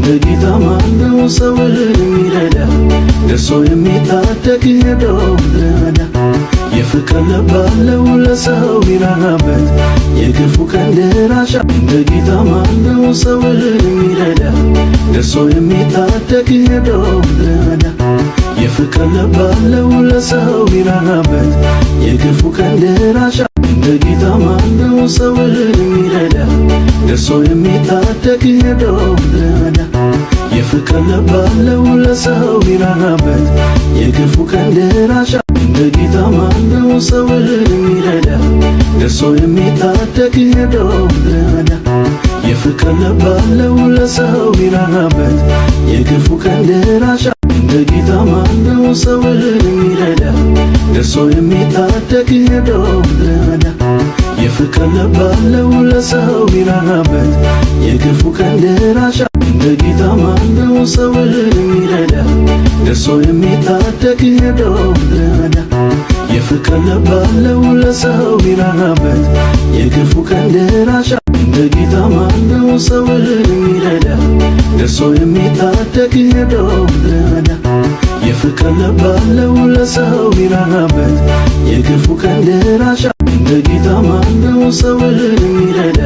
በጌታ ማነው ሰውን የሚረዳ ደርሶ የሚታደግ ሄዶ ለመዳ የፍቅር ልብ አለው ለሰው ሚራራበት የክፉ ቀን ደራሽ በጌታ ማነው ሰውን የሚረዳ ደርሶ የሚታደግ ሄዶ ለመዳ የፍቅር ልብ አለው ለሰው ሚራራበት የክፉ ቀን ደራሽ በጌታ ማነው ሰውን የሚረዳ ደርሶ የሚታደግ ሄዶ ለመዳ የፍቅር ልብ አለው ለሰው ሚራራበት የክፉ ቀን ደራሽ በጌታ ማነው ሰውን የሚረዳ ደርሶ የሚታደግ ሄዶ ለመዳ የፍቅር ልብ አለው ለሰው ሚራራበት የክፉ ቀን ደራሽ በጌታ ማነው ሰውን የሚረዳ ደርሶ የሚታደግ ሄዶ ለመዳ የፍቅር ልብ አለው ለሰው ሚራራበት የክፉ ቀን ደራሽ በጌታ ማነው ሰውን የሚረዳ ደርሶ የሚታደግ ሄዶ ለመዳ የፍቅር ልብ አለው ለሰው ሚራራበት የክፉ ቀን ደራሽ በጌታ ማነው ሰውን የሚረዳ ደርሶ የሚታደግ ሄዶ ለመዳ የፍቅር ልብ አለው ለሰው ሚራራበት የክፉ ቀን ደራሽ በጌታ ማነው ሰውን የሚረዳ